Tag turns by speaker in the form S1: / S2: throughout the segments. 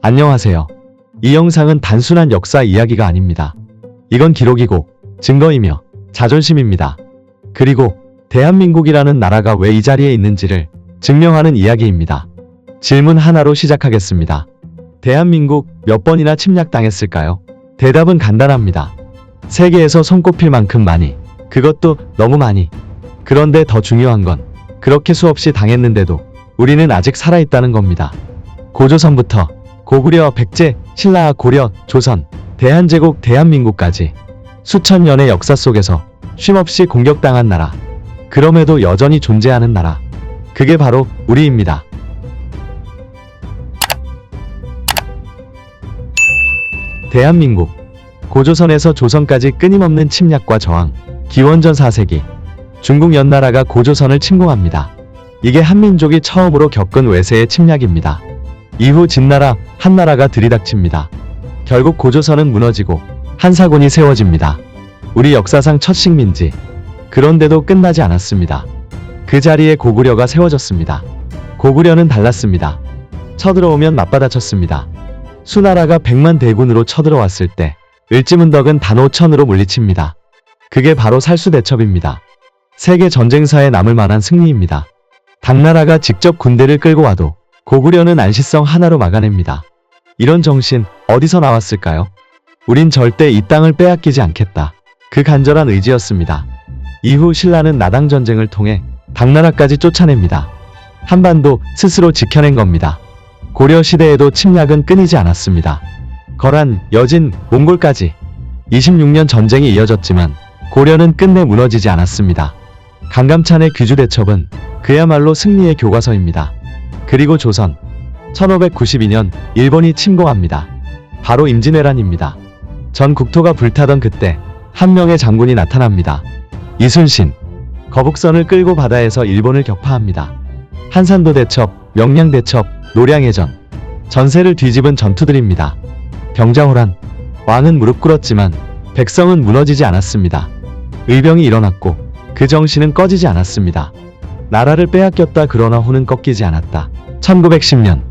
S1: 안녕하세요. 이 영상은 단순한 역사 이야기가 아닙니다. 이건 기록이고 증거이며 자존심입니다. 그리고 대한민국이라는 나라가 왜 이 자리에 있는지를 증명하는 이야기입니다. 질문 하나로 시작하겠습니다. 대한민국 몇 번이나 침략당했을까요? 대답은 간단합니다. 세계에서 손꼽힐 만큼 많이, 그것도 너무 많이. 그런데 더 중요한 건 그렇게 수없이 당했는데도 우리는 아직 살아있다는 겁니다. 고조선부터 고구려, 백제, 신라, 고려, 조선, 대한제국, 대한민국까지 수천 년의 역사 속에서 쉼없이 공격당한 나라, 그럼에도 여전히 존재하는 나라, 그게 바로 우리입니다. 대한민국, 고조선에서 조선까지 끊임없는 침략과 저항, 기원전 4세기, 중국 연나라가 고조선을 침공합니다. 이게 한민족이 처음으로 겪은 외세의 침략입니다. 이후 진나라, 한나라가 들이닥칩니다. 결국 고조선은 무너지고 한사군이 세워집니다. 우리 역사상 첫 식민지. 그런데도 끝나지 않았습니다. 그 자리에 고구려가 세워졌습니다. 고구려는 달랐습니다. 쳐들어오면 맞받아쳤습니다. 수나라가 100만 대군으로 쳐들어왔을 때 을지문덕은 단 5천으로 물리칩니다. 그게 바로 살수대첩입니다. 세계 전쟁사에 남을 만한 승리입니다. 당나라가 직접 군대를 끌고 와도 고구려는 안시성 하나로 막아냅니다. 이런 정신 어디서 나왔을까요? 우린 절대 이 땅을 빼앗기지 않겠다. 그 간절한 의지였습니다. 이후 신라는 나당 전쟁을 통해 당나라까지 쫓아냅니다. 한반도 스스로 지켜낸 겁니다. 고려 시대에도 침략은 끊이지 않았습니다. 거란, 여진, 몽골까지 26년 전쟁이 이어졌지만 고려는 끝내 무너지지 않았습니다. 강감찬의 귀주대첩은 그야말로 승리의 교과서입니다. 그리고 조선, 1592년 일본이 침공합니다. 바로 임진왜란입니다. 전 국토가 불타던 그때 한 명의 장군이 나타납니다. 이순신, 거북선을 끌고 바다에서 일본을 격파합니다. 한산도 대첩, 명량 대첩, 노량해전, 전세를 뒤집은 전투들입니다. 병자호란, 왕은 무릎 꿇었지만 백성은 무너지지 않았습니다. 의병이 일어났고 그 정신은 꺼지지 않았습니다. 나라를 빼앗겼다 그러나 혼은 꺾이지 않았다. 1910년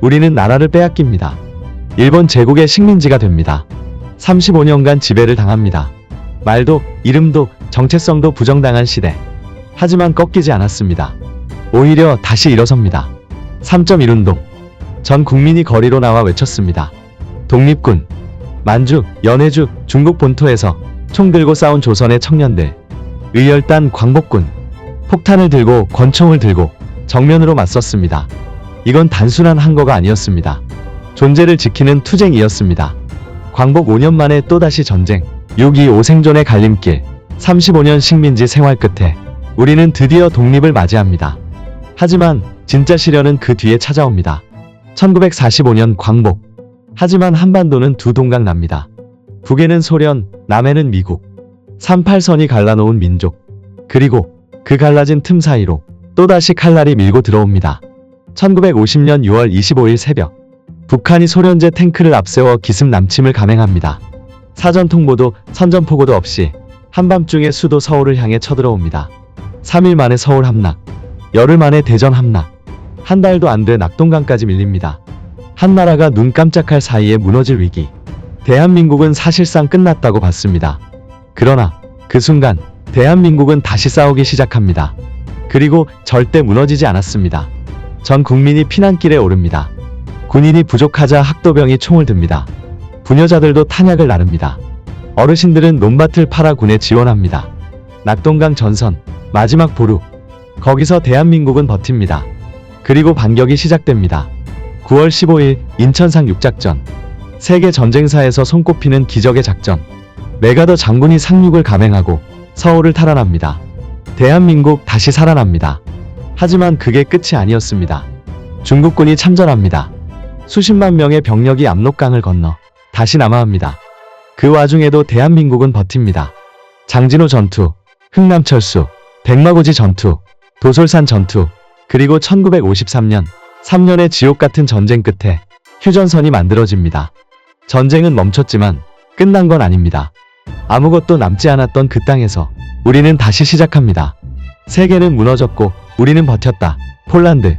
S1: 우리는 나라를 빼앗깁니다. 일본 제국의 식민지가 됩니다. 35년간 지배를 당합니다. 말도 이름도 정체성도 부정당한 시대. 하지만 꺾이지 않았습니다. 오히려 다시 일어섭니다. 3.1운동. 전 국민이 거리로 나와 외쳤습니다. 독립군. 만주, 연해주, 중국 본토에서 총 들고 싸운 조선의 청년들. 의열단 광복군. 폭탄을 들고 권총을 들고 정면으로 맞섰습니다. 이건 단순한 항거가 아니었습니다. 존재를 지키는 투쟁이었습니다. 광복 5년 만에 또다시 전쟁, 6.25 생존의 갈림길, 35년 식민지 생활 끝에 우리는 드디어 독립을 맞이합니다. 하지만 진짜 시련은 그 뒤에 찾아옵니다. 1945년 광복. 하지만 한반도는 두 동강 납니다. 북에는 소련, 남에는 미국. 38선이 갈라놓은 민족. 그리고 그 갈라진 틈 사이로 또다시 칼날이 밀고 들어옵니다. 1950년 6월 25일 새벽, 북한이 소련제 탱크를 앞세워 기습남침을 감행합니다. 사전 통보도 선전포고도 없이 한밤중에 수도 서울을 향해 쳐들어옵니다. 3일 만에 서울 함락, 열흘 만에 대전 함락, 한 달도 안 돼 낙동강까지 밀립니다. 한나라가 눈 깜짝할 사이에 무너질 위기. 대한민국은 사실상 끝났다고 봤습니다. 그러나 그 순간 대한민국은 다시 싸우기 시작합니다. 그리고 절대 무너지지 않았습니다. 전 국민이 피난길에 오릅니다. 군인이 부족하자 학도병이 총을 듭니다. 부녀자들도 탄약을 나릅니다. 어르신들은 논밭을 팔아 군에 지원합니다. 낙동강 전선, 마지막 보루. 거기서 대한민국은 버팁니다. 그리고 반격이 시작됩니다. 9월 15일 인천상 육작전. 세계 전쟁사에서 손꼽히는 기적의 작전. 메가더 장군이 상륙을 감행하고 서울을 탈환합니다. 대한민국 다시 살아납니다. 하지만 그게 끝이 아니었습니다. 중국군이 참전합니다. 수십만 명의 병력이 압록강을 건너 다시 남하합니다. 그 와중에도 대한민국은 버팁니다. 장진호 전투, 흥남철수, 백마고지 전투, 도솔산 전투, 그리고 1953년 3년의 지옥 같은 전쟁 끝에 휴전선이 만들어집니다. 전쟁은 멈췄지만 끝난 건 아닙니다. 아무것도 남지 않았던 그 땅에서 우리는 다시 시작합니다. 세계는 무너졌고 우리는 버텼다. 폴란드.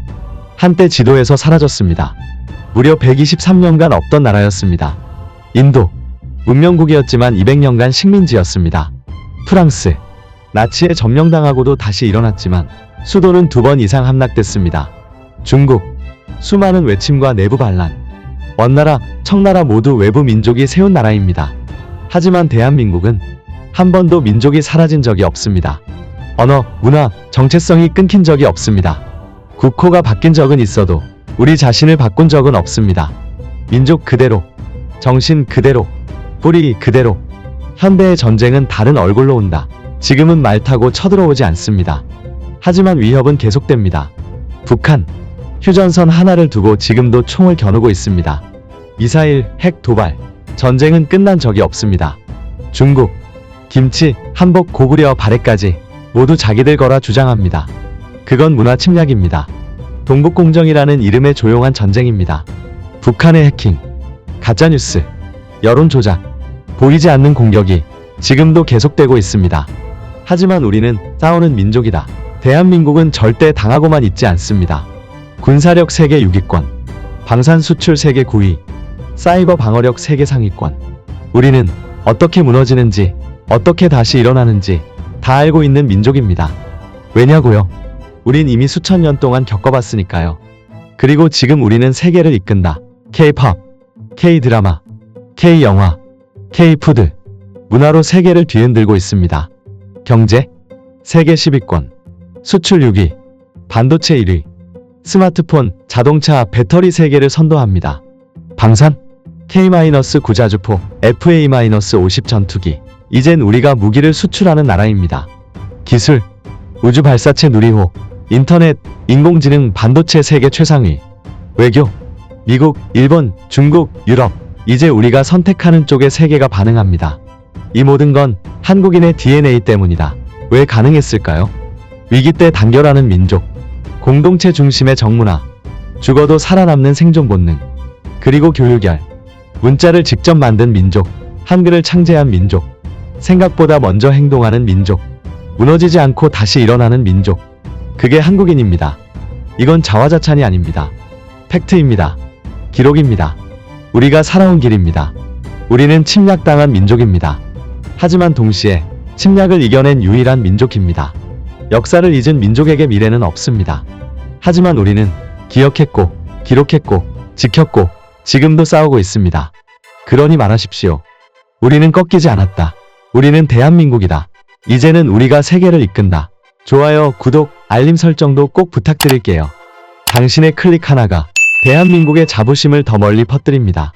S1: 한때 지도에서 사라졌습니다. 무려 123년간 없던 나라였습니다. 인도, 문명국이었지만 200년간 식민지였습니다. 프랑스, 나치에 점령당하고도 다시 일어났지만 수도는 2번 이상 함락됐습니다. 중국, 수많은 외침과 내부 반란, 원나라, 청나라 모두 외부 민족이 세운 나라입니다. 하지만 대한민국은 한 번도 민족이 사라진 적이 없습니다. 언어, 문화, 정체성이 끊긴 적이 없습니다. 국호가 바뀐 적은 있어도 우리 자신을 바꾼 적은 없습니다. 민족 그대로, 정신 그대로, 뿌리 그대로. 현대의 전쟁은 다른 얼굴로 온다. 지금은 말 타고 쳐들어오지 않습니다. 하지만 위협은 계속됩니다. 북한, 휴전선 하나를 두고 지금도 총을 겨누고 있습니다. 미사일, 핵 도발, 전쟁은 끝난 적이 없습니다. 중국, 김치, 한복, 고구려, 발해까지 모두 자기들 거라 주장합니다. 그건 문화 침략입니다. 동북공정이라는 이름의 조용한 전쟁입니다. 북한의 해킹, 가짜뉴스, 여론 조작, 보이지 않는 공격이 지금도 계속되고 있습니다. 하지만 우리는 싸우는 민족이다. 대한민국은 절대 당하고만 있지 않습니다. 군사력 세계 6위권, 방산 수출 세계 9위, 사이버 방어력 세계 상위권. 우리는 어떻게 무너지는지, 어떻게 다시 일어나는지 다 알고 있는 민족입니다. 왜냐고요? 우린 이미 수천 년 동안 겪어봤으니까요. 그리고 지금 우리는 세계를 이끈다. K-팝, K-드라마, K-영화, K-푸드, 문화로 세계를 뒤흔들고 있습니다. 경제, 세계 10위권, 수출 6위, 반도체 1위, 스마트폰, 자동차, 배터리 세계를 선도합니다. 방산, K-9자주포, FA-50 전투기. 이젠 우리가 무기를 수출하는 나라입니다. 기술, 우주 발사체 누리호, 인터넷, 인공지능, 반도체 세계 최상위. 외교, 미국, 일본, 중국, 유럽. 이제 우리가 선택하는 쪽에 세계가 반응합니다. 이 모든 건 한국인의 DNA 때문이다. 왜 가능했을까요? 위기 때 단결하는 민족, 공동체 중심의 정문화, 죽어도 살아남는 생존 본능, 그리고 교육열, 문자를 직접 만든 민족, 한글을 창제한 민족, 생각보다 먼저 행동하는 민족, 무너지지 않고 다시 일어나는 민족. 그게 한국인입니다. 이건 자화자찬이 아닙니다. 팩트입니다. 기록입니다. 우리가 살아온 길입니다. 우리는 침략당한 민족입니다. 하지만 동시에 침략을 이겨낸 유일한 민족입니다. 역사를 잊은 민족에게 미래는 없습니다. 하지만 우리는 기억했고, 기록했고, 지켰고, 지금도 싸우고 있습니다. 그러니 말하십시오. 우리는 꺾이지 않았다. 우리는 대한민국이다. 이제는 우리가 세계를 이끈다. 좋아요, 구독, 알림 설정도 꼭 부탁드릴게요. 당신의 클릭 하나가 대한민국의 자부심을 더 멀리 퍼뜨립니다.